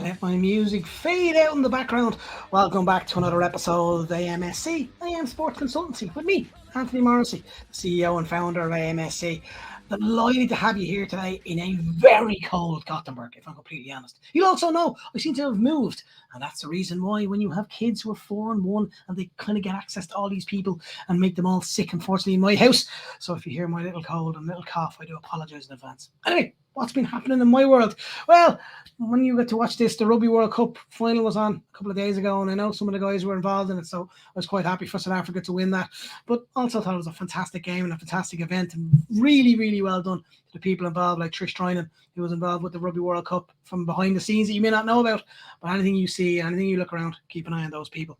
let my music fade out in the background. Welcome back to another episode of AMSC. I am Sports Consultancy with me, Anthony Morrissey, CEO and founder of AMSC. Delighted to have you here today in a very cold Gothenburg, if I'm completely honest. You'll also know I seem to have moved, and that's the reason why when you have kids who are 4 and 1 and they kind of get access to all these people and make them all sick, unfortunately, in my house. So if you hear my little cold and little cough, I do apologise in advance. Anyway, what's been happening in my world? Well, when you get to watch this, the Rugby World Cup final was on a couple of days ago, and I know some of the guys were involved in it, so I was quite happy for South Africa to win that. But also thought it was a fantastic game and a fantastic event, and really, really well done to the people involved, like Trish Trinan, who was involved with the Rugby World Cup from behind the scenes that you may not know about. But anything you see, anything you look around, keep an eye on those people.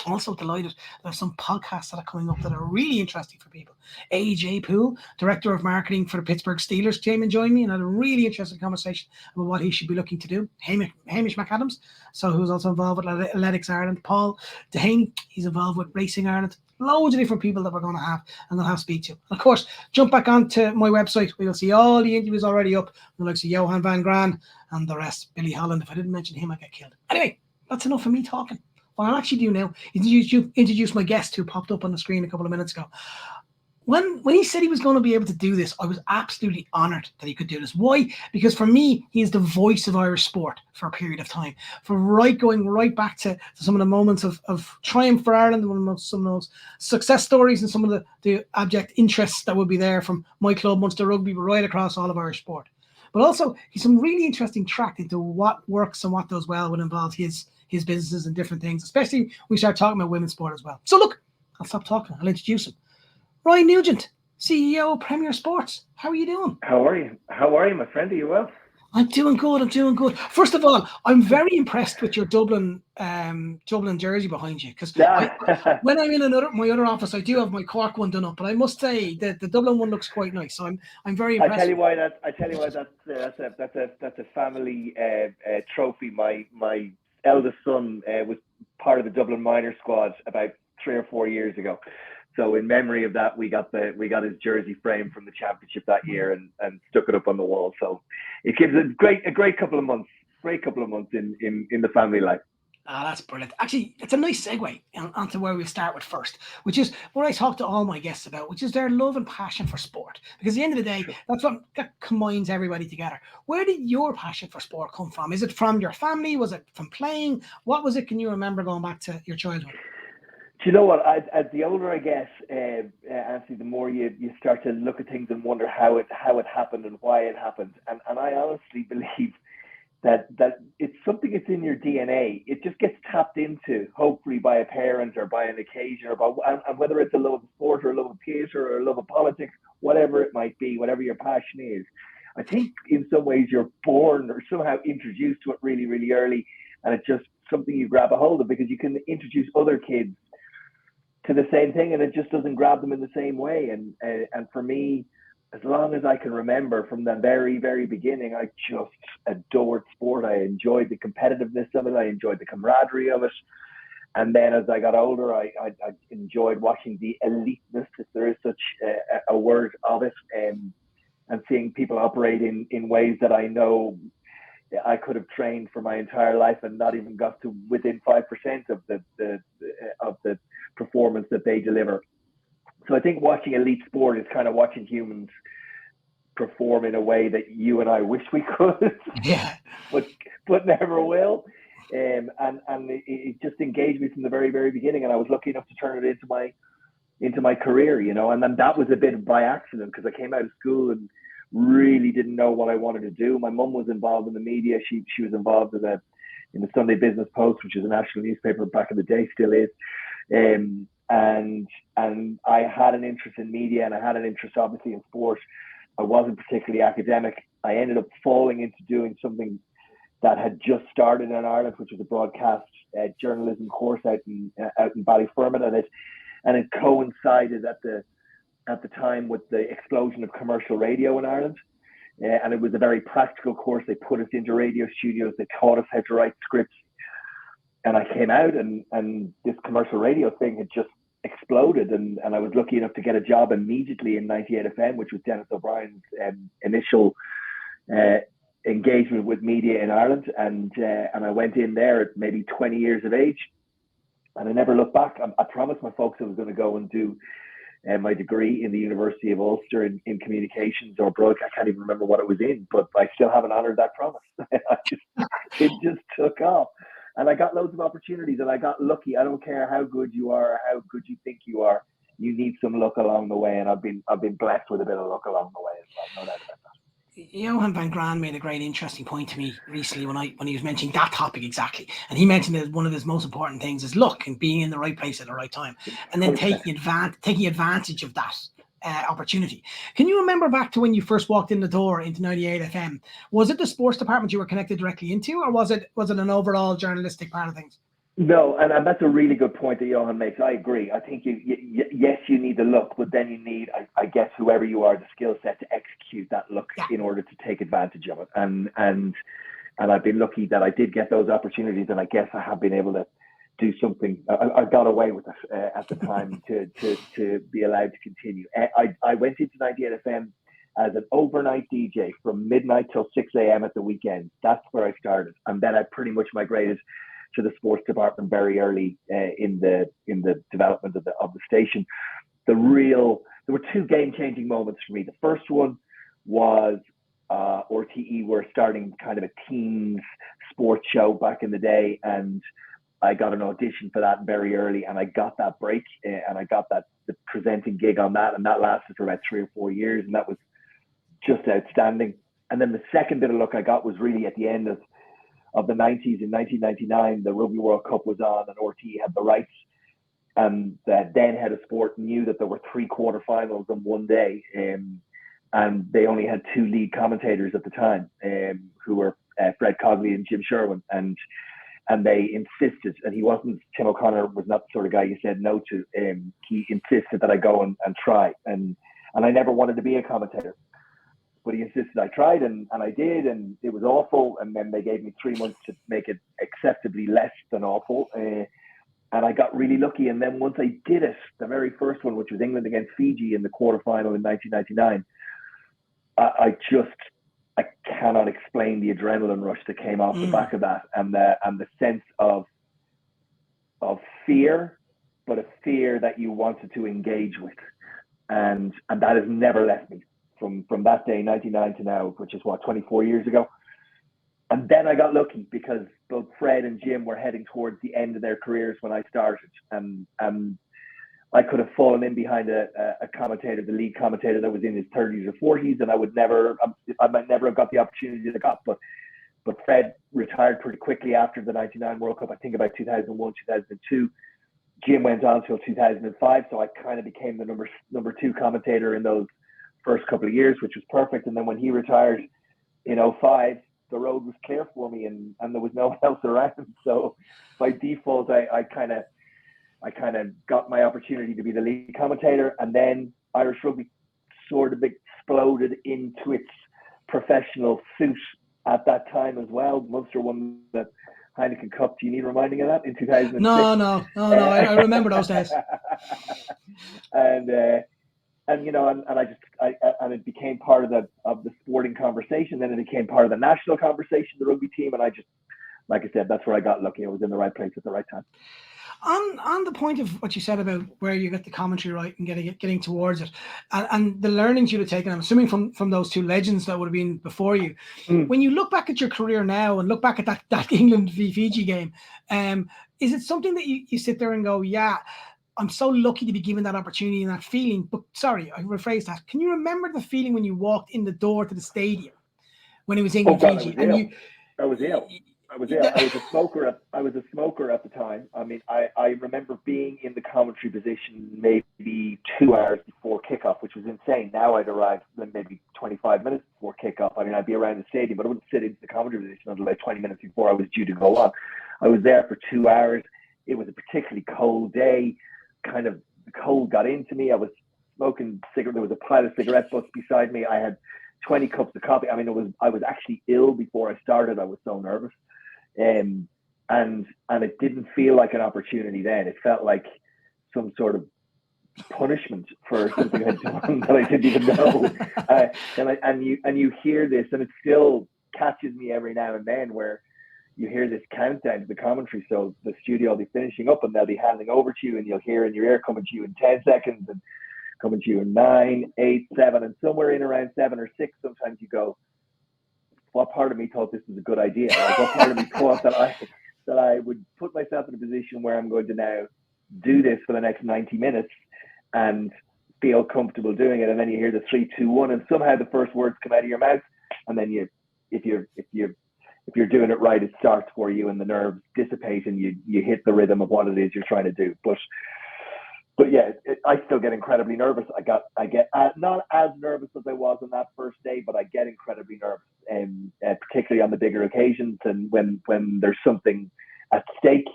Also delighted there's some podcasts that are coming up that are really interesting for people. AJ Poole, Director of Marketing for the Pittsburgh Steelers, came and joined me and had a really interesting conversation about what he should be looking to do. Hamish McAdams, who's also involved with Athletics Ireland. Paul Dehaney, he's involved with Racing Ireland. Loads of different people that we're going to have and going to have speak to. Of course, jump back onto my website. We'll see all the interviews already up. The likes of Johan van Gran and the rest. Billy Holland. If I didn't mention him, I get killed. Anyway, that's enough of me talking. What I'll actually do now is introduce my guest who popped up on the screen a couple of minutes ago. When he said he was going to be able to do this, I was absolutely honoured that he could do this. Why? Because for me, he is the voice of Irish sport for a period of time. Going right back to some of the moments of triumph for Ireland, some of those success stories and some of the abject interests that would be there from my club, Munster Rugby, but right across all of Irish sport. But also, he's some really interesting track into what works and what does well when involves his businesses and different things, especially when we start talking about women's sport as well. So look, I'll stop talking. I'll introduce him. Ryle Nugent, CEO of Premier Sports. How are you doing? How are you, my friend? Are you well? I'm doing good. First of all, I'm very impressed with your Dublin jersey behind you, because when I'm in my other office, I do have my Cork one done up, but I must say that the Dublin one looks quite nice. So I'm very impressed. I tell you why that's a family trophy. My eldest son was part of the Dublin minor squad about 3 or 4 years ago. So in memory of that, we got his jersey frame from the championship that year and stuck it up on the wall. So it gives a great couple of months in the family life. That's brilliant. Actually, it's a nice segue onto where we start with first, which is what I talk to all my guests about, which is their love and passion for sport. Because at the end of the day, that's what combines everybody together. Where did your passion for sport come from? Is it from your family? Was it from playing? What was it? Can you remember going back to your childhood? Do you know what? As the older I get, Anthony, the more you start to look at things and wonder how it happened and why it happened. And I honestly believe that it's something that's in your DNA. It just gets tapped into, hopefully, by a parent or by an occasion, and whether it's a love of sport or a love of theatre or a love of politics, whatever it might be, whatever your passion is. I think in some ways you're born or somehow introduced to it really, really early, and it's just something you grab a hold of, because you can introduce other kids to the same thing and it just doesn't grab them in the same way. And for me, as long as I can remember, from the very, very beginning, I just adored sport. I enjoyed the competitiveness of it. I enjoyed the camaraderie of it. And then as I got older, I enjoyed watching the eliteness, if there is such a word of it, and seeing people operate in ways that I know I could have trained for my entire life and not even got to within 5% of the performance that they deliver. So I think watching elite sport is kind of watching humans perform in a way that you and I wish we could, but never will. And it just engaged me from the very, very beginning. And I was lucky enough to turn it into my career, and then that was a bit by accident, because I came out of school and really didn't know what I wanted to do. My mum was involved in the media. She was involved in the Sunday Business Post, which is a national newspaper back in the day, still is. And I had an interest in media, and I had an interest obviously in sport. I wasn't particularly academic. I ended up falling into doing something that had just started in Ireland, which was a broadcast journalism course out in Ballyfermot, and it coincided at the time with the explosion of commercial radio in Ireland. And it was a very practical course. They put us into radio studios. They taught us how to write scripts. And I came out and this commercial radio thing had just exploded. And I was lucky enough to get a job immediately in 98 FM, which was Dennis O'Brien's initial engagement with media in Ireland, and I went in there at maybe 20 years of age, and I never looked back. I promised my folks I was going to go and do my degree in the University of Ulster in communications or broadcast. I can't even remember what it was in, but I still haven't honoured that promise. It just took off, and I got loads of opportunities, and I got lucky. I don't care how good you are or how good you think you are. You need some luck along the way, and I've been blessed with a bit of luck along the way as well. No doubt about that. Johan van Graan made a great, interesting point to me recently when he was mentioning that topic exactly, and he mentioned that one of his most important things is luck and being in the right place at the right time, and then taking advantage of that opportunity. Can you remember back to when you first walked in the door into 98 FM? Was it the sports department you were connected directly into, or was it an overall journalistic part of things? No, and that's a really good point that Johan makes. I agree. I think yes, you need the look, but then you need, I guess, whoever you are, the skill set to execute that look in order to take advantage of it. And I've been lucky that I did get those opportunities, and I guess I have been able to do something. I got away with it at the time to be allowed to continue. I went into 98 FM as an overnight DJ from midnight till 6 a.m. at the weekend. That's where I started, and then I pretty much migrated to the sports department very early in the development of the station. There were two game-changing moments for me. The first one was RTE were starting kind of a teens sports show back in the day, and I got an audition for that very early, and I got that break, and I got the presenting gig on that, and that lasted for about 3 or 4 years, and that was just outstanding. And then the second bit of luck I got was really at the end of the 90s. In 1999, the Rugby World Cup was on, and RTE had the rights, and the then head of sport knew that there were 3 quarterfinals in one day, and they only had 2 lead commentators at the time, who were Fred Cogley and Jim Sherwin, and they insisted, and Tim O'Connor was not the sort of guy you said no to. He insisted that I go and try, and I never wanted to be a commentator, but he insisted I tried, and I did, and it was awful. And then they gave me 3 months to make it acceptably less than awful. And I got really lucky. And then once I did it, the very first one, which was England against Fiji in the quarterfinal in 1999, I cannot explain the adrenaline rush that came off the back of that, and the sense of fear, but a fear that you wanted to engage with. And that has never left me. From that day, 99 to now, which is 24 years ago. And then I got lucky because both Fred and Jim were heading towards the end of their careers when I started. And I could have fallen in behind a commentator, the lead commentator that was in his 30s or 40s, and I might never have got the opportunity that I got. But Fred retired pretty quickly after the 99 World Cup, I think about 2001, 2002. Jim went on till 2005, so I kind of became the number 2 commentator in those first couple of years, which was perfect. And then when he retired in 2005, the road was clear for me, and there was no one else around. So by default, I kind of got my opportunity to be the lead commentator. And then Irish rugby sort of exploded into its professional suit at that time as well. Munster won the Heineken Cup. Do you need reminding of that in 2006? No. I remember those days. And it became part of the sporting conversation. Then it became part of the national conversation, the rugby team. And I just, like I said, that's where I got lucky. I was in the right place at the right time. On the point of what you said about where you get the commentary right and getting towards it, and the learnings you'd have taken, I'm assuming from those 2 legends that would have been before you. When you look back at your career now and look back at that England v Fiji game, is it something that you sit there and go, yeah, I'm so lucky to be given that opportunity and that feeling? But sorry, I rephrase that. Can you remember the feeling when you walked in the door to the stadium when it was England Fiji? I was ill. I was a smoker at the time. I mean, I remember being in the commentary position maybe 2 hours before kickoff, which was insane. Now I'd arrive maybe 25 minutes before kickoff. I mean, I'd be around the stadium, but I wouldn't sit into the commentary position until about 20 minutes before I was due to go on. I was there for 2 hours. It was a particularly cold day. Kind of the cold got into me. I was smoking cigarette. There was a pile of cigarette butts beside me. I had 20 cups of coffee. I mean, I was actually ill before I started. I was so nervous. And it didn't feel like an opportunity then. It felt like some sort of punishment for something I'd done that I didn't even know. And you hear this, and it's still catches me every now and then where you hear this countdown to the commentary. So the studio will be finishing up and they'll be handing over to you, and you'll hear in your ear coming to you in 10 seconds and coming to you in 9, 8, 7, and somewhere in around 7 or 6, sometimes you go, what part of me thought this was a good idea? Like, what part of me thought that I would put myself in a position where I'm going to now do this for the next 90 minutes and feel comfortable doing it? And then you hear the 3, 2, 1, and somehow the first words come out of your mouth, and then if you're doing it right, it starts for you, and the nerves dissipate, and you hit the rhythm of what it is you're trying to do. But yeah, I still get incredibly nervous. I get not as nervous as I was on that first day, but I get incredibly nervous, and particularly on the bigger occasions and when there's something at stake.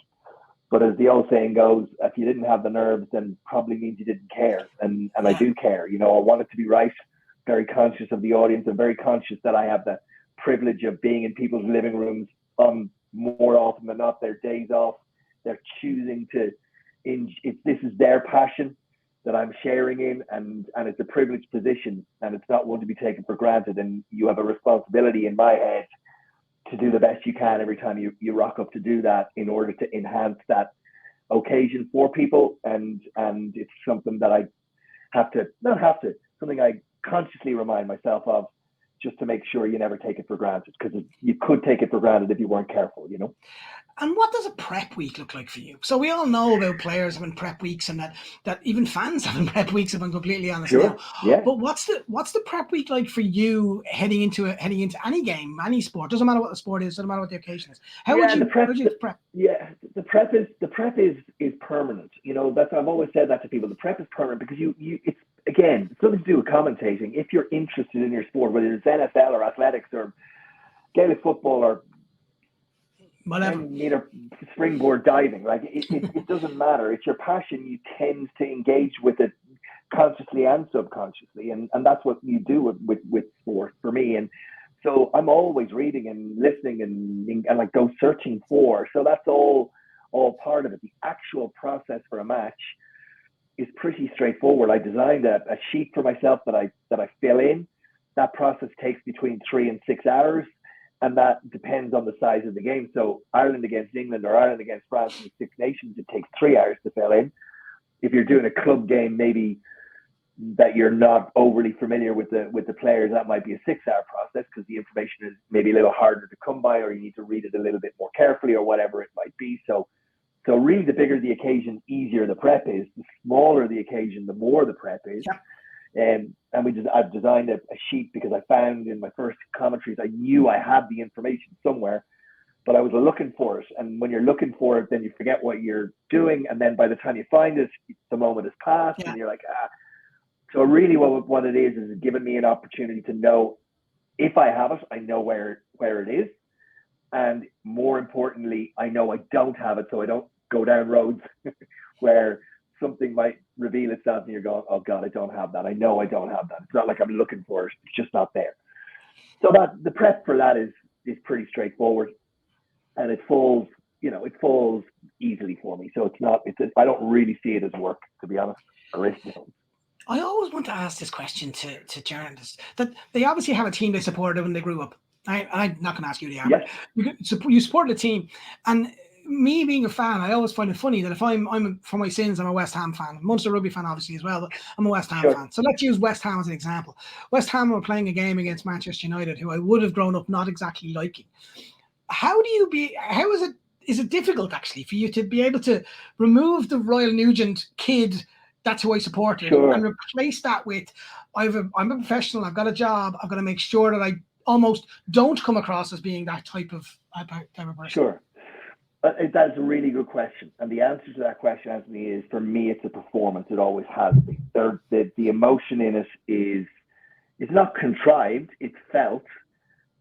But as the old saying goes, if you didn't have the nerves, then probably means you didn't care. And I do care. You know, I want it to be right. Very conscious of the audience, and very conscious that I have the privilege of being in people's living rooms more often than not. Their days off, they're choosing to. This is their passion that I'm sharing in, and it's a privileged position, and it's not one to be taken for granted. And you have a responsibility in my head to do the best you can every time you rock up to do that, in order to enhance that occasion for people. And it's something that I something I consciously remind myself of, just to make sure you never take it for granted, because you could take it for granted if you weren't careful, you know. And what does a prep week look like for you? So we all know about players having prep weeks, and that even fans having prep weeks, if I'm completely honest. Sure. Now. Yeah. But what's the prep week like for you heading into any game, any sport? Doesn't matter what the sport is, doesn't matter what the occasion is. How would you prep? Yeah, the prep is permanent. You know, I've always said that to people. The prep is permanent because it's something to do with commentating. If you're interested in your sport, whether it's NFL or athletics or Gaelic football or whatever, springboard diving, like it doesn't matter. It's your passion. You tend to engage with it consciously and subconsciously, and that's what you do with sport for me. And so I'm always reading and listening and like go searching for. So that's all part of it. The actual process for a match is pretty straightforward. I designed a sheet for myself that I fill in. That process takes between 3 and 6 hours, and that depends on the size of the game. So Ireland against England or Ireland against France in the Six Nations, it takes 3 hours to fill in. If you're doing a club game, maybe that you're not overly familiar with the players, that might be a 6-hour process, because the information is maybe a little harder to come by, or you need to read it a little bit more carefully, or whatever it might be. So really, the bigger the occasion, easier the prep is. The smaller the occasion, the more the prep is. Yeah. I've designed a sheet because I found in my first commentaries, I knew I had the information somewhere, but I was looking for it. And when you're looking for it, then you forget what you're doing. And then by the time you find it, the moment has passed, and you're like, So really what it is giving me an opportunity to know, if I have it, I know where it is. And more importantly, I know I don't have it, so I don't go down roads where something might reveal itself and you're going, oh God, I don't have that. I know I don't have that. It's not like I'm looking for it. It's just not there. So that the prep for that is pretty straightforward, and it falls easily for me. So I don't really see it as work, to be honest. I always want to ask this question to journalists, that they obviously have a team they supported when they grew up. I'm not going to ask you the average. Yes. You support the team, and me being a fan, I always find it funny that if I'm for my sins, I'm a West Ham fan, Munster rugby fan obviously as well, but I'm a West Ham fan. So let's use West Ham as an example. West Ham were playing a game against Manchester United, who I would have grown up not exactly liking. Is it difficult actually for you to be able to remove the Ryle Nugent kid, that's who I supported, and replace that with, I'm a professional, I've got a job, I've got to make sure that I almost don't come across as being that type of person? Sure. That's a really good question. And the answer to that question, Anthony, is, for me, it's a performance. It always has been. The emotion in it it's not contrived, it's felt,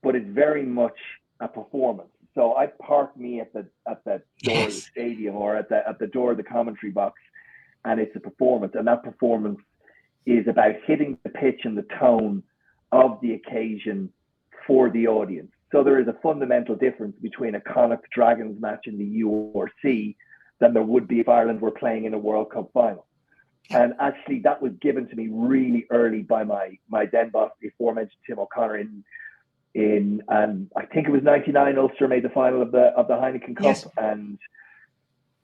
but it's very much a performance. So I park me at the door of the stadium, or at the door of the commentary box, and it's a performance. And that performance is about hitting the pitch and the tone of the occasion for the audience. So there is a fundamental difference between a Connacht Dragons match in the URC than there would be if Ireland were playing in a World Cup final. And actually, that was given to me really early by my then boss, the aforementioned Tim O'Connor, and I think it was '99. Ulster made the final of the Heineken Cup, Yes. and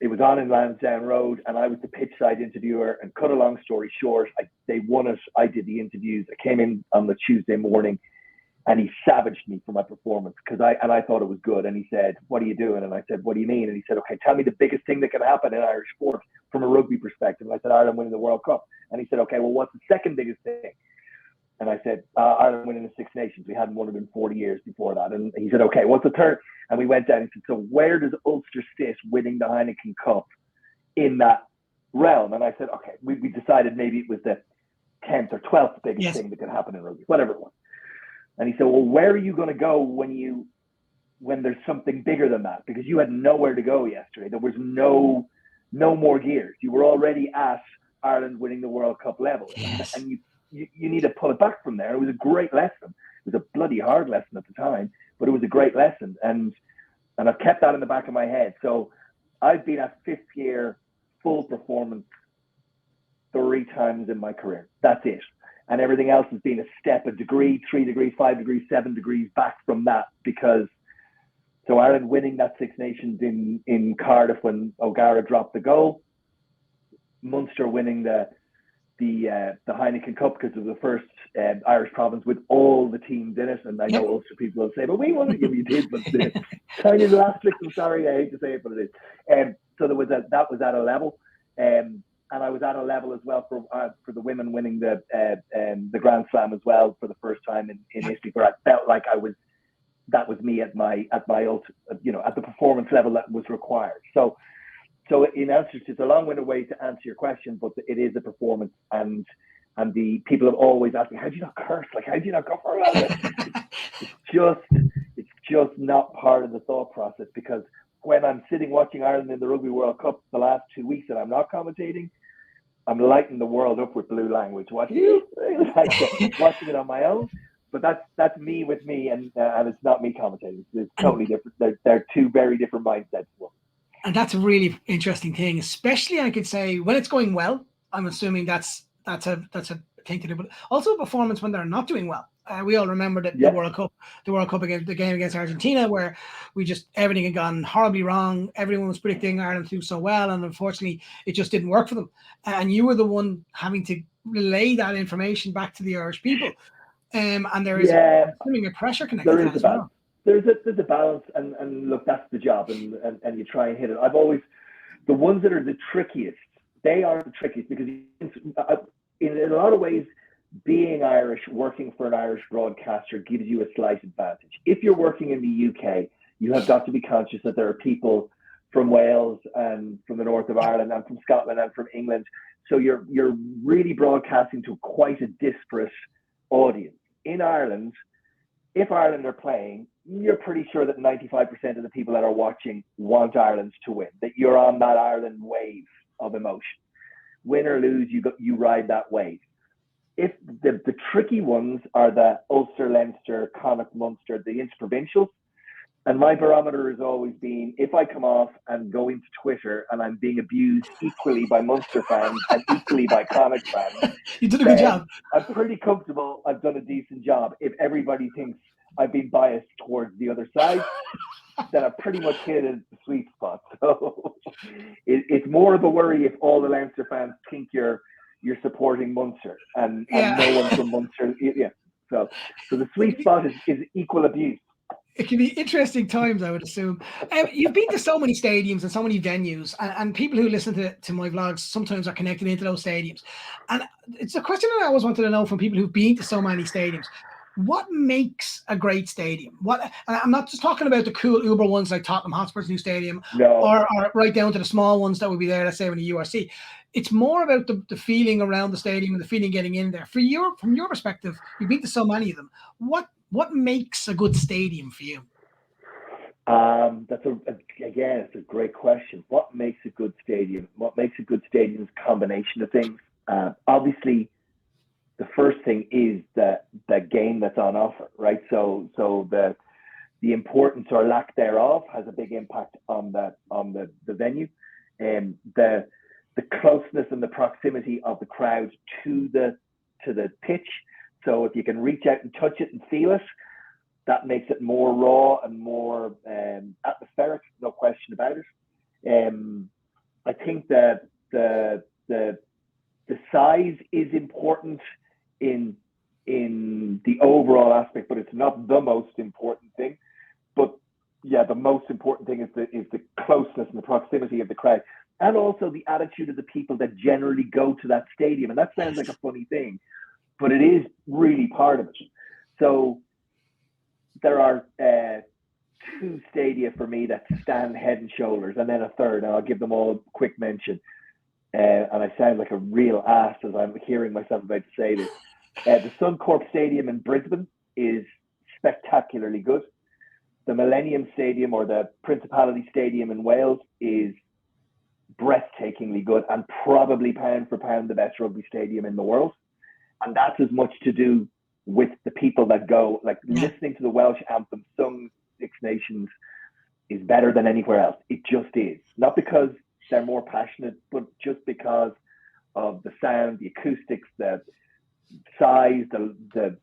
it was on in Lansdowne Road, and I was the pitch side interviewer. And cut a long story short, they won it. I did the interviews. I came in on the Tuesday morning, and he savaged me for my performance because I thought it was good. And he said, "What are you doing?" And I said, "What do you mean?" And he said, "Okay, tell me the biggest thing that can happen in Irish sport from a rugby perspective." And I said, "Ireland winning the World Cup." And he said, "Okay, well, what's the second biggest thing?" And I said, "Ireland winning the Six Nations. We hadn't won it in 40 years before that." And he said, "Okay, what's the third?" And we went down and said, "So where does Ulster sit winning the Heineken Cup in that realm?" And I said, "Okay, we decided maybe it was the 10th or 12th biggest thing that could happen in rugby, whatever it was." And he said, "Well, where are you going to go when there's something bigger than that? Because you had nowhere to go yesterday. There was no more gears. You were already at Ireland winning the World Cup level. Yes. And you need to pull it back from there." It was a great lesson. It was a bloody hard lesson at the time, but it was a great lesson. And I've kept that in the back of my head. So I've been at fifth year full performance 3 times in my career. That's it. And everything else has been a step, a degree, 3 degrees, 5 degrees, 7 degrees back from that. Because so Ireland winning that Six Nations in Cardiff when O'Gara dropped the goal, Munster winning the Heineken Cup because it was the first Irish province with all the teams in it. And I know Ulster people will say, "But we won it." Yeah, you did, but tiny little asterisk. I'm sorry, I hate to say it, but it is. So that was at a level, and I was at a level as well for the women winning the Grand Slam as well for the first time in history, where I felt like that was me at my at the performance level that was required. So in answer to, it's a long-winded way to answer your question, but it is a performance, and the people have always asked me, "How do you not curse? Like, how do you not go for it?" It's just not part of the thought process, because when I'm sitting watching Ireland in the Rugby World Cup the last 2 weeks and I'm not commentating, I'm lighting the world up with blue language, watching it on my own. But that's me with me, and it's not me commentating. It's totally different. They're 2 very different mindsets. And that's a really interesting thing, especially I could say when it's going well. I'm assuming that's a thing to do, but also a performance when they're not doing well. We all remember that the World Cup against the game against Argentina, where everything had gone horribly wrong. Everyone was predicting Ireland to do so well, and unfortunately, it just didn't work for them. And you were the one having to relay that information back to the Irish people. And there is a pressure connected to that as well. There's a balance, and look, that's the job, and you try and hit it. I've always, the ones that are the trickiest, they are the trickiest, because in a lot of ways, being Irish, working for an Irish broadcaster gives you a slight advantage. If you're working in the UK, you have got to be conscious that there are people from Wales and from the north of Ireland and from Scotland and from England. So you're really broadcasting to quite a disparate audience. In Ireland, if Ireland are playing, you're pretty sure that 95% of the people that are watching want Ireland to win, that you're on that Ireland wave of emotion. Win or lose, you ride that wave. If the tricky ones are the Ulster, Leinster, Connacht, Munster, the interprovincials, and my barometer has always been, if I come off and go into Twitter and I'm being abused equally by Munster fans and equally by Connacht fans, you did a good job. I'm pretty comfortable I've done a decent job. If everybody thinks I've been biased towards the other side, then I've pretty much hit the sweet spot. So it's more of a worry if all the Leinster fans think you're supporting Munster and no one from Munster. Yeah. So the sweet spot is equal abuse. It can be interesting times, I would assume. You've been to so many stadiums and so many venues, and people who listen to my vlogs sometimes are connected into those stadiums. And it's a question I always wanted to know from people who've been to so many stadiums. What makes a great stadium? I'm not just talking about the cool Uber ones like Tottenham Hotspur's new stadium, or right down to the small ones that would be there, let's say, in the URC. It's more about the feeling around the stadium and the feeling getting in there. From your perspective, you've been to so many of them. What makes a good stadium for you? That's it's a great question. What makes a good stadium? What makes a good stadium is a combination of things. Obviously, the first thing is the game that's on offer, right? So the importance or lack thereof has a big impact on the venue, and the closeness and the proximity of the crowd to the pitch. So if you can reach out and touch it and feel it, that makes it more raw and more atmospheric, no question about it. I think that the size is important in the overall aspect, but it's not the most important thing. But yeah, the most important thing is the closeness and the proximity of the crowd, and also the attitude of the people that generally go to that stadium. And that sounds like a funny thing, but it is really part of it. So there are two stadia for me that stand head and shoulders, and then a third, and I'll give them all a quick mention. And I sound like a real ass as I'm hearing myself about to say this. The Suncorp Stadium in Brisbane is spectacularly good. The Millennium Stadium, or the Principality Stadium in Wales, is breathtakingly good, and probably pound for pound the best rugby stadium in the world. And that's as much to do with the people that go. Like, listening to the Welsh anthem sung Six Nations is better than anywhere else. It just is. Not because they're more passionate, but just because of the sound, the acoustics, the size, the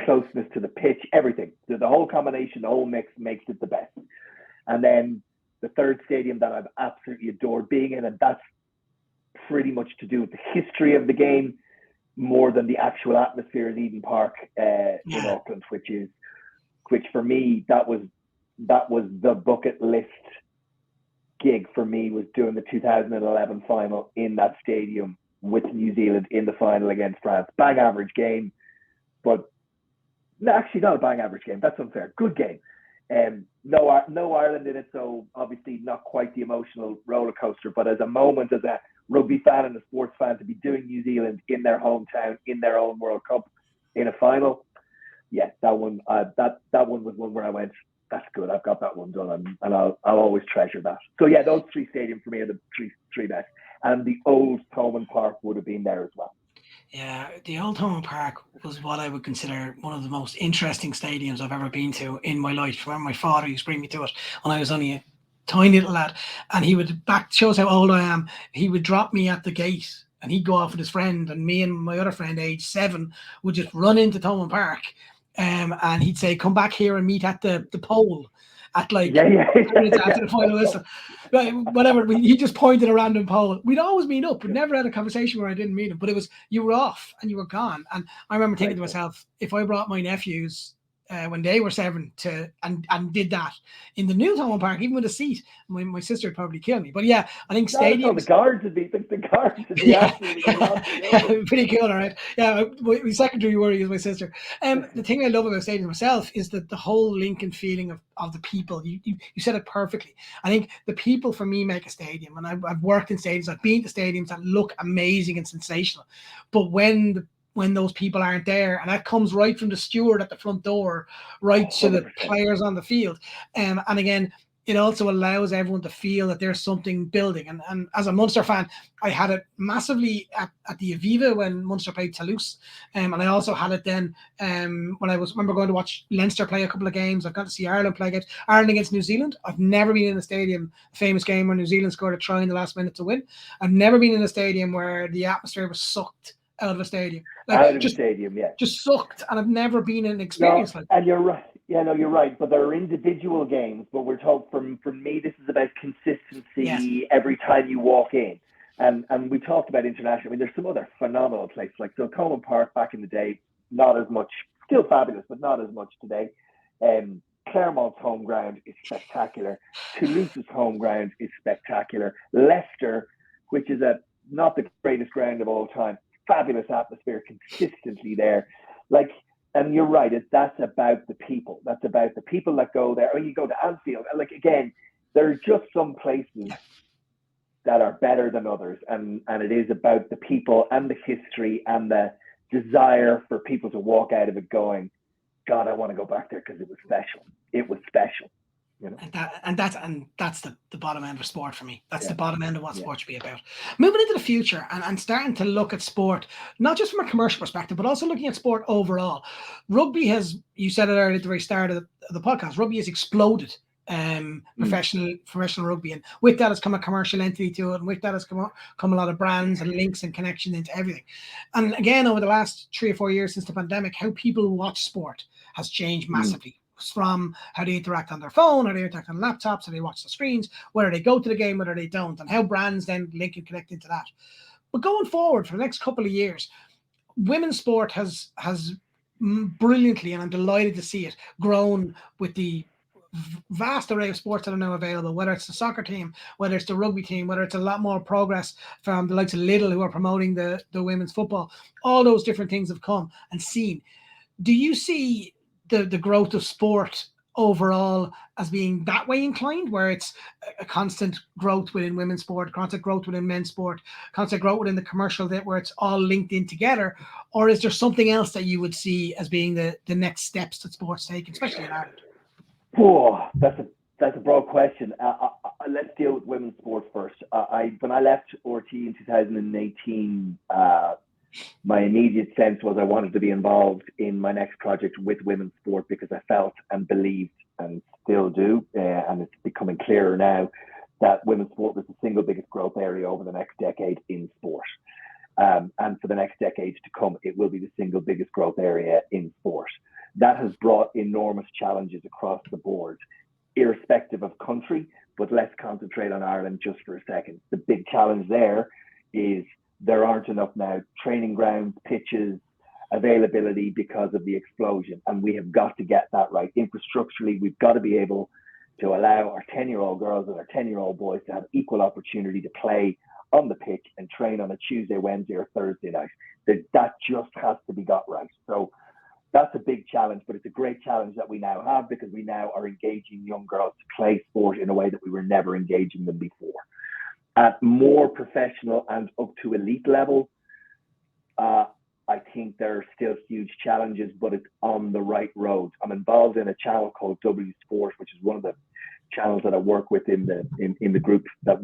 closeness to the pitch, everything. The whole combination, the whole mix makes it the best. And then the third stadium that I've absolutely adored being in, and that's pretty much to do with the history of the game more than the actual atmosphere, is Eden Park in Auckland, which for me, that was the bucket list gig for me, was doing the 2011 final in that stadium with New Zealand in the final against France. Bang average game, but no, actually not a bang average game. That's unfair. Good game. No Ireland in it, so obviously not quite the emotional roller coaster. But as a moment, as a rugby fan and a sports fan, to be doing New Zealand in their hometown, in their own World Cup, in a final, yeah, that one was one where I went, that's good. I've got that one done, and I'll always treasure that. So yeah, those three stadiums for me are the three best. And the old Thomond Park would have been there as well. Yeah, the old Thomond Park was what I would consider one of the most interesting stadiums I've ever been to in my life. Where my father used to bring me to it when I was only a tiny little lad, and he would shows how old I am. He would drop me at the gate, and he'd go off with his friend, and me and my other friend, age 7, would just run into Thomond Park, and he'd say, "Come back here and meet at the pole." At like after the final whistle, whatever. He just pointed a random pole. We'd always meet up, but never had a conversation where I didn't meet him. But it was, you were off and you were gone. And I remember thinking to myself, if I brought my nephews when they were 7 and did that in the new Thomond Park, even with a seat, my sister would probably kill me. But yeah, I think stadiums. The guards would be absolutely pretty cool, all right. Yeah, my secondary worry is my sister. The thing I love about stadiums myself is that the whole link and feeling of the people. You said it perfectly. I think the people for me make a stadium, and I've worked in stadiums. I've been to stadiums that look amazing and sensational, but when those people aren't there, and that comes right from the steward at the front door, right to the players on the field. And again, it also allows everyone to feel that there's something building. And as a Munster fan, I had it massively at the Aviva when Munster played Toulouse. And I also had it then when I remember going to watch Leinster play a couple of games. I've got to see Ireland play games. Ireland against New Zealand. I've never been in a stadium, a famous game where New Zealand scored a try in the last minute to win. I've never been in a stadium where the atmosphere was sucked out of a stadium. Just sucked, and I've never been in an experience like that. And you're right. Yeah, no, you're right. But there are individual games, but we're talking from me, this is about consistency every time you walk in. And we talked about international. I mean, there's some other phenomenal places, like Thomond Park back in the day, not as much, still fabulous, but not as much today. Clermont's home ground is spectacular. Toulouse's home ground is spectacular. Leicester, which is not the greatest ground of all time, fabulous atmosphere consistently there. Like, and you're right, that's about the people. That's about the people that go there. Or you go to Anfield, and like, again, there are just some places that are better than others, and it is about the people and the history and the desire for people to walk out of it going, God, I want to go back there because it was special. It was special. You know? And that's the bottom end of sport for me. That's the bottom end of what sport should be about. Moving into the future and starting to look at sport, not just from a commercial perspective, but also looking at sport overall. Rugby has, you said it earlier at the very start of the podcast, rugby has exploded. Professional rugby, and with that has come a commercial entity to it, and with that has come a lot of brands and links and connections into everything. And again, over the last 3 or 4 years since the pandemic, how people watch sport has changed massively from how they interact on their phone, how they interact on laptops, how they watch the screens, whether they go to the game, whether they don't, and how brands then link and connect into that. But going forward for the next couple of years, women's sport has brilliantly, and I'm delighted to see it, grown with the vast array of sports that are now available, whether it's the soccer team, whether it's the rugby team, whether it's a lot more progress from the likes of Lidl who are promoting the women's football. All those different things have come and seen. Do you see the growth of sport overall as being that way inclined, where it's a constant growth within women's sport, constant growth within men's sport, constant growth within the commercial bit, where it's all linked in together? Or is there something else that you would see as being the next steps that sports take, especially in Ireland? Oh, that's a broad question. Let's deal with women's sports first. When I left RT in 2018, my immediate sense was I wanted to be involved in my next project with women's sport, because I felt and believed, and still do, and it's becoming clearer now, that women's sport was the single biggest growth area over the next decade in sport. And for the next decades to come, it will be the single biggest growth area in sport. That has brought enormous challenges across the board, irrespective of country, but let's concentrate on Ireland just for a second. The big challenge there is there aren't enough now training grounds, pitches, availability because of the explosion. And we have got to get that right. Infrastructurally, we've got to be able to allow our 10-year-old girls and our 10-year-old boys to have equal opportunity to play on the pitch and train on a Tuesday, Wednesday, or Thursday night. That just has to be got right. So that's a big challenge, but it's a great challenge that we now have, because we now are engaging young girls to play sport in a way that we were never engaging them before. At more professional and up to elite level, I think there are still huge challenges, but it's on the right road. I'm involved in a channel called W Sport, which is one of the channels that I work with in the group that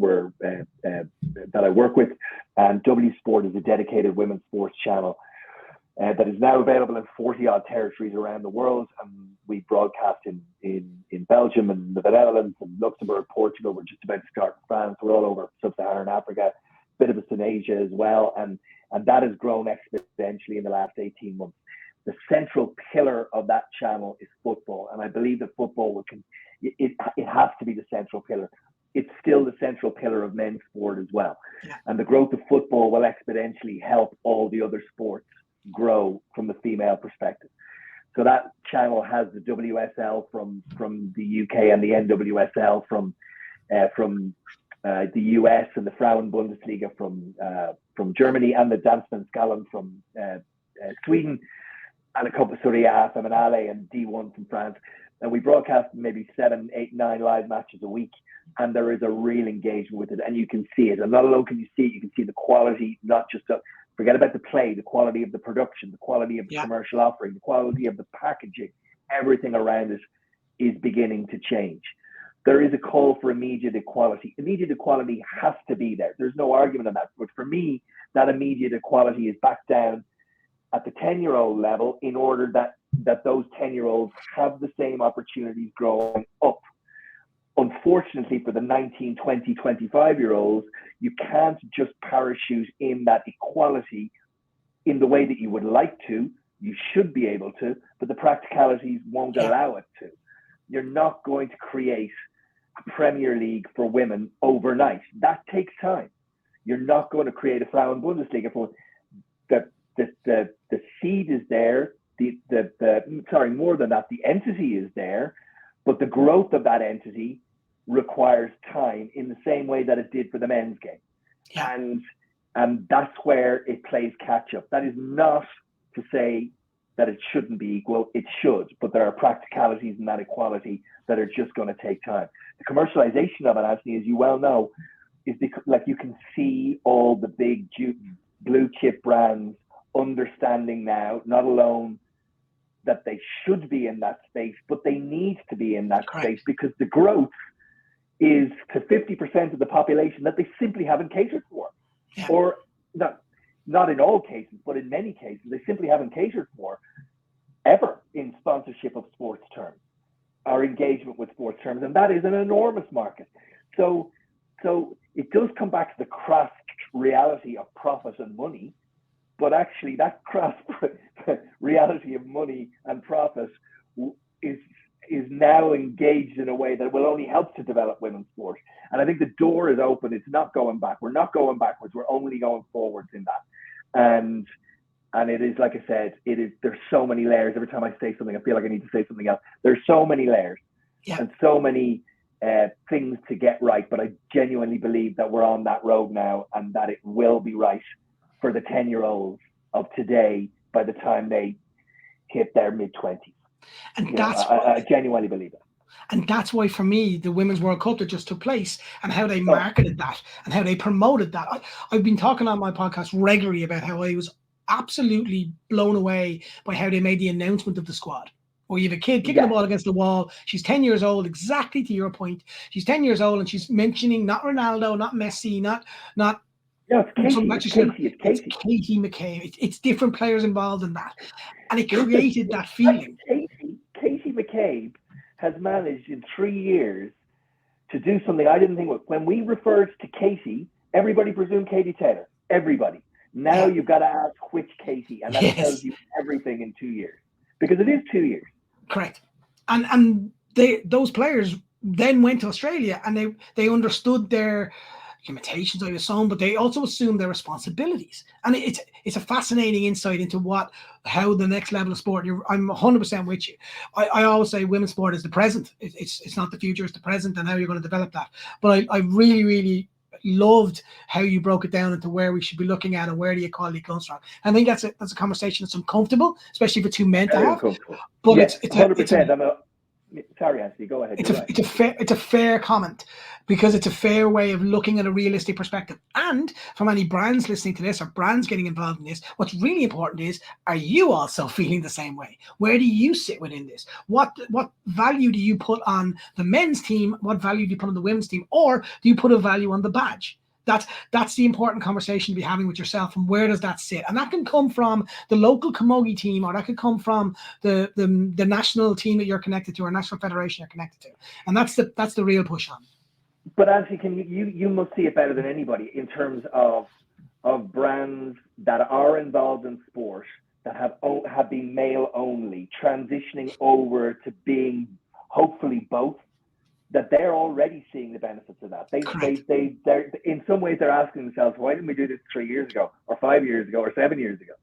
I work with. And W Sport is a dedicated women's sports channel that is now available in 40 odd territories around the world. And we broadcast in Belgium and the Netherlands and Luxembourg, Portugal. We're just about to start in France. We're all over sub-Saharan Africa, bit of us in Asia as well. And that has grown exponentially in the last 18 months. The central pillar of that channel is football. And I believe that football it has to be the central pillar. It's still the central pillar of men's sport as well. Yeah. And the growth of football will exponentially help all the other sports grow from the female perspective. So that channel has the WSL from the UK and the NWSL from the US, and the Frauen Bundesliga from Germany, and the Dansmannsgallen from Sweden, and a couple of Serie A, Feminale, and D1 from France. And we broadcast maybe 7, 8, 9 live matches a week, and there is a real engagement with it, and you can see it. And not alone can you see it, you can see the quality, not just forget about the play, the quality of the production, the quality of the commercial offering, the quality of the packaging, everything around it is beginning to change. There is a call for immediate equality. Immediate equality has to be there. There's no argument on that. But for me, that immediate equality is back down at the 10-year-old level, in order that those 10-year-olds have the same opportunities growing up. Unfortunately, for the 19, 20, 25-year-olds, you can't just parachute in that equality in the way that you would like to. You should be able to, but the practicalities won't allow it to. You're not going to create a Premier League for women overnight. That takes time. You're not going to create a Frauen Bundesliga for the seed is there. More than that, the entity is there, but the growth of that entity requires time, in the same way that it did for the men's game. Yeah. And that's where it plays catch up. That is not to say that it shouldn't be equal. It should, but there are practicalities in that equality that are just going to take time. The commercialization of it, Anthony, as you well know, is because, like, you can see all the big blue chip brands understanding now, not alone that they should be in that space, but they need to be in that space, because the growth is to 50% of the population that they simply haven't catered for. Yeah. Or not in all cases, but in many cases, they simply haven't catered for ever in sponsorship of sports terms or engagement with sports terms. And that is an enormous market. So it does come back to the crass reality of profit and money, but actually that crass reality of money and profit is now engaged in a way that will only help to develop women's sport. And I think the door is open. It's not going back. We're not going backwards. We're only going forwards in that. And it is, like I said, there's so many layers. Every time I say something, I feel like I need to say something else. There's so many layers and so many things to get right. But I genuinely believe that we're on that road now, and that it will be right for the 10-year-olds of today by the time they hit their mid-20s. And I genuinely believe it. And that's why, for me, the Women's World Cup that just took place and how they marketed that and how they promoted that. I've been talking on my podcast regularly about how I was absolutely blown away by how they made the announcement of the squad. Or you have a kid kicking the ball against the wall. She's 10 years old, exactly to your point. She's 10 years old, and she's mentioning not Ronaldo, not Messi, not no, it's Katie McCabe. It's different players involved in that. And it created that feeling. Katie McCabe has managed in 3 years to do something I didn't think was. When we referred to Katie, everybody presumed Katie Taylor. Everybody. Now you've got to ask which Katie, and that tells you everything in 2 years. Because it is 2 years. Correct. And those players then went to Australia, and they understood their limitations, I assume, but they also assumed their responsibilities. And it's a fascinating insight into how the next level of sport. I'm 100% with you. I always say women's sport is the present. It's not the future, it's the present, and how you're going to develop that. But I really, really loved how you broke it down into where we should be looking at and where the equality comes from. I think that's a conversation that's uncomfortable, especially for two men to have. But it's 100%. Sorry, Anthony, go ahead. It's a fair comment, because it's a fair way of looking at a realistic perspective. And from any brands listening to this or brands getting involved in this, what's really important is, are you also feeling the same way? Where do you sit within this? What value do you put on the men's team? What value do you put on the women's team? Or do you put a value on the badge? That's the important conversation to be having with yourself, and where does that sit? And that can come from the local camogie team, or that could come from the national team that you're connected to, or national federation you're connected to. And that's the real push on. But Anthony, you must see it better than anybody in terms of brands that are involved in sport that have been male only, transitioning over to being hopefully both. That they're already seeing the benefits of that. They're in some ways they're asking themselves, why didn't we do this 3 years ago, or 5 years ago, or 7 years ago?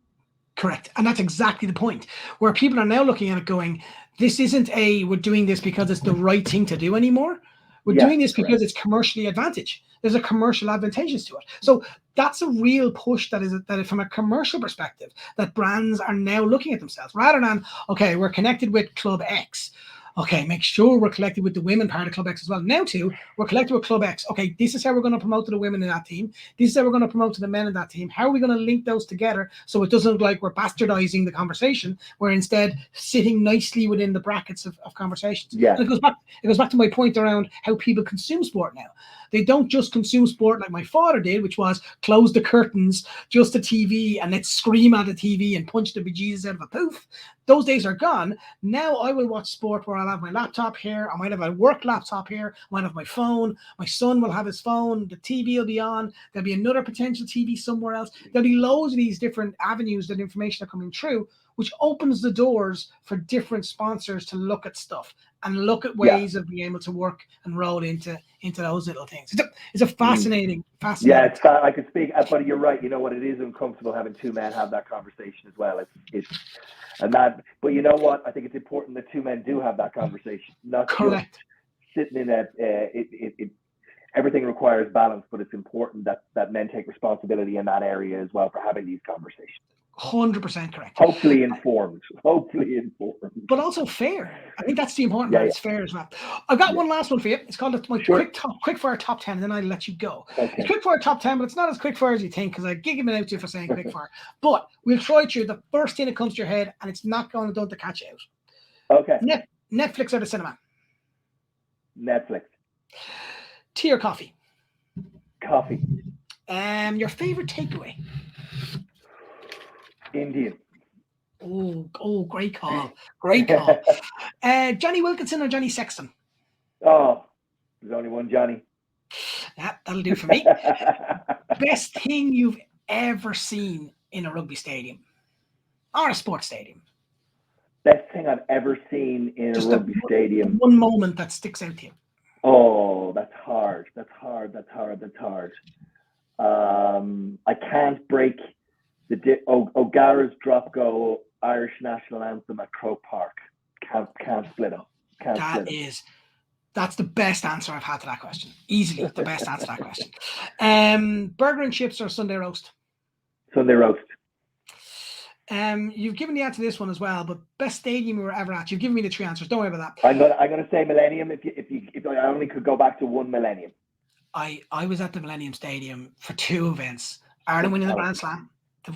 Correct. And that's exactly the point, where people are now looking at it going, this isn't we're doing this because it's the right thing to do anymore. We're doing this because it's commercially advantage. There's a commercial advantageous to it. So that's a real push that is from a commercial perspective, that brands are now looking at themselves rather than, okay, we're connected with Club X. Okay, make sure we're connected with the women part of Club X as well. Now too, we're connected with Club X. Okay, this is how we're going to promote to the women in that team. This is how we're going to promote to the men in that team. How are we going to link those together so it doesn't look like we're bastardizing the conversation? We're instead sitting nicely within the brackets of conversations. Yeah. And it goes back to my point around how people consume sport now. They don't just consume sport like my father did, which was close the curtains, just the TV, and let's scream at the TV and punch the bejesus out of a poof. Those days are gone. Now I will watch sport where I'll have my laptop here. I might have a work laptop here. I might have my phone. My son will have his phone. The TV will be on. There'll be another potential TV somewhere else. There'll be loads of these different avenues that information are coming through, which opens the doors for different sponsors to look at stuff and look at ways of being able to work and roll into those little things. It's a fascinating. Yeah, I could speak, but you're right. You know what? It is uncomfortable having two men have that conversation as well. But you know what? I think it's important that two men do have that conversation. Not correct. Just sitting in everything requires balance, but it's important that men take responsibility in that area as well for having these conversations. 100% correct. Hopefully informed. But also fair. I think that's the important part. It's fair as well. I've got one last one for you. It's called my quick fire top 10, and then I'll let you go. Okay. It's quick fire top 10, but it's not as quick fire as you think, because I gig it out to you for saying quick fire. But we'll try it through the first thing that comes to your head, and it's not going to catch you out. Okay. Netflix or the cinema? Netflix. Tea or coffee? Coffee. Your favorite takeaway? Indian. Oh, great call. Great call. Johnny Wilkinson or Johnny Sexton? Oh, there's only one Johnny. Yeah, that'll do for me. Best thing you've ever seen in a rugby stadium or a sports stadium? Best thing I've ever seen in Just a rugby stadium. one moment that sticks out to you. Oh, that's hard. I can't break O'Gara's drop goal, Irish national anthem at Croke Park. Can't split them. That's the best answer I've had to that question. Easily the best answer to that question. Burger and chips or Sunday roast? Sunday roast. You've given the answer to this one as well, but best stadium you were ever at. You've given me the three answers. Don't worry about that. I'm gonna say Millennium. If I only could go back to one Millennium. I was at the Millennium Stadium for two events. Ireland winning the Grand Slam.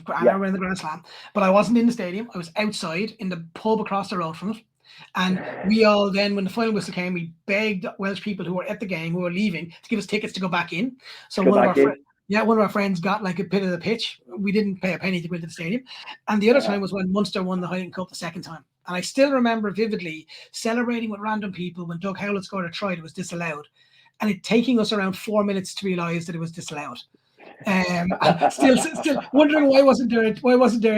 Ireland winning the Grand Slam. But I wasn't in the stadium. I was outside in the pub across the road from it. And we all then, when the final whistle came, we begged Welsh people who were at the game, who were leaving, to give us tickets to go back in. So one of our friends got like a bit of the pitch. We didn't pay a penny to go into the stadium. And the other time was when Munster won the Highland Cup the second time. And I still remember vividly celebrating with random people when Doug Howlett scored a try that was disallowed. And it taking us around 4 minutes to realise that it was disallowed. Still wondering why wasn't there a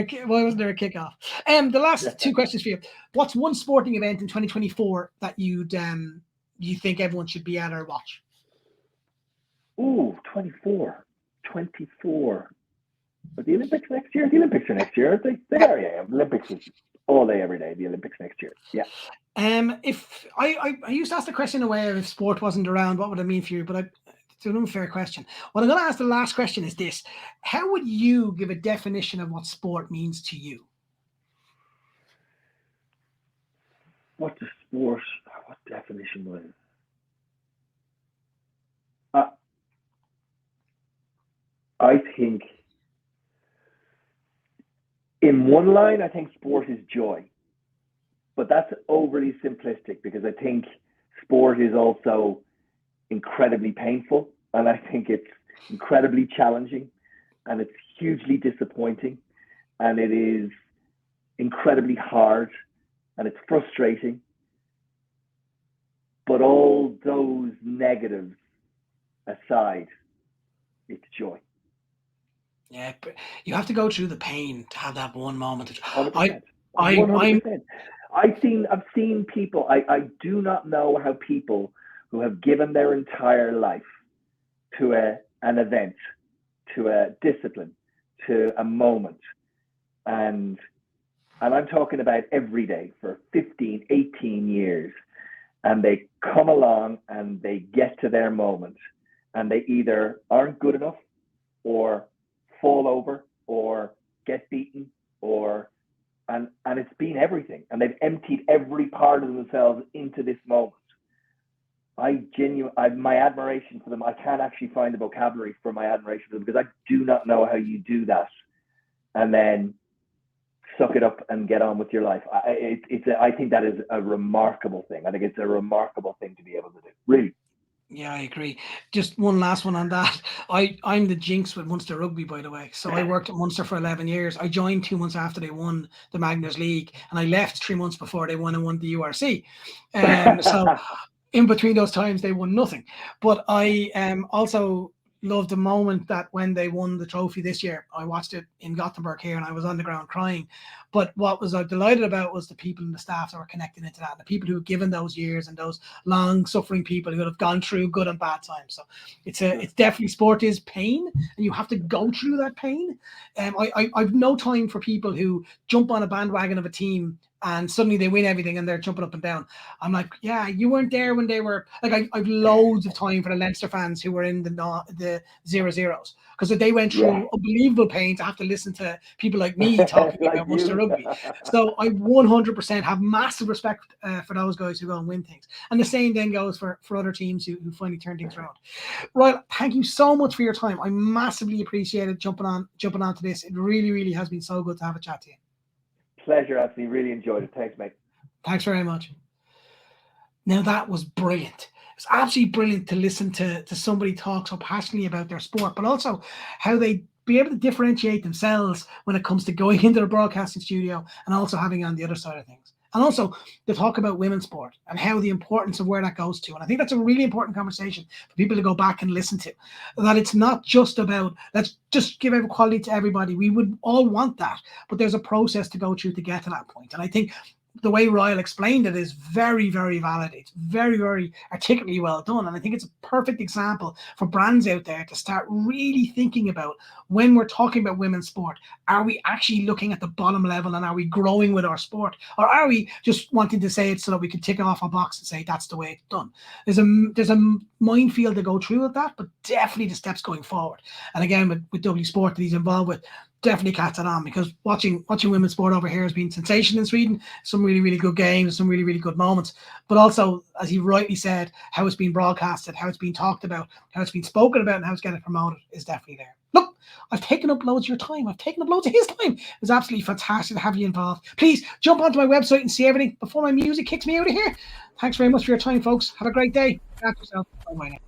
kickoff? The last two questions for you. What's one sporting event in 2024 that you think everyone should be at or watch? Ooh, 24. Are the Olympics next year? The Olympics are next year, aren't they? They are, yeah. Olympics is all day, every day. The Olympics next year, yeah. If I used to ask the question in a way of if sport wasn't around, what would it mean for you? But it's an unfair question. What I'm going to ask the last question is this: how would you give a definition of what sport means to you? What definition was it? I think, in one line, I think sport is joy. But that's overly simplistic, because I think sport is also incredibly painful, and I think it's incredibly challenging, and it's hugely disappointing, and it is incredibly hard, and it's frustrating. But all those negatives aside, it's joy. Yeah, but you have to go through the pain to have that one moment. 100%. 100%. I've seen people. I do not know how people who have given their entire life to an event, to a discipline, to a moment, and I'm talking about every day for 15, 18 years, and they come along and they get to their moment, and they either aren't good enough, or fall over, or get beaten, and it's been everything, and they've emptied every part of themselves into this moment. My admiration for them, I can't actually find the vocabulary for my admiration for them, because I do not know how you do that and then suck it up and get on with your life. I think that is a remarkable thing. I think it's a remarkable thing to be able to do, really. Yeah, I agree. Just one last one on that. I'm the jinx with Munster Rugby, by the way. So I worked at Munster for 11 years. I joined 2 months after they won the Magners League, and I left 3 months before they won the URC. So in between those times, they won nothing. But I also loved the moment that when they won the trophy this year, I watched it in Gothenburg here, and I was on the ground crying. But what was I delighted about was the people and the staff that were connected into that, the people who have given those years, and those long suffering people who have gone through good and bad times. So it's definitely, sport is pain, and you have to go through that pain. I've no time for people who jump on a bandwagon of a team and suddenly they win everything and they're jumping up and down. I'm like, yeah, you weren't there when they were like. I've loads of time for the Leinster fans who were in the 0-0s, because they went through unbelievable pain to have to listen to people like me talking like about Munster Rugby. So I 100% have massive respect for those guys who go and win things, and the same then goes for other teams who finally turn things around. Ryle, thank you so much for your time. I massively appreciated jumping on to this. It really, really has been so good to have a chat to you. Pleasure, Anthony. Really enjoyed it. Thanks, mate. Thanks very much. Now, that was brilliant. It's absolutely brilliant to listen to somebody talk so passionately about their sport, but also how they be able to differentiate themselves when it comes to going into the broadcasting studio and also having on the other side of things. And also to talk about women's sport and how the importance of where that goes to. And I think that's a really important conversation for people to go back and listen to, that it's not just about, let's just give equality to everybody. We would all want that, but there's a process to go through to get to that point. And I think the way Ryle explained it is very, very valid. It's very, very articulately well done. And I think it's a perfect example for brands out there to start really thinking about when we're talking about women's sport. Are we actually looking at the bottom level and are we growing with our sport? Or are we just wanting to say it so that we can tick it off a box and say that's the way it's done? There's a minefield to go through with that, but definitely the steps going forward. And again, with W Sport that he's involved with, definitely catch it on, because watching women's sport over here has been sensational in Sweden. Some really, really good games, some really, really good moments. But also, as he rightly said, how it's been broadcasted, how it's been talked about, how it's been spoken about, and how it's getting promoted is definitely there. Look, I've taken up loads of your time. I've taken up loads of his time. It was absolutely fantastic to have you involved. Please jump onto my website and see everything before my music kicks me out of here. Thanks very much for your time, folks. Have a great day. Catch yourself. Bye-bye now.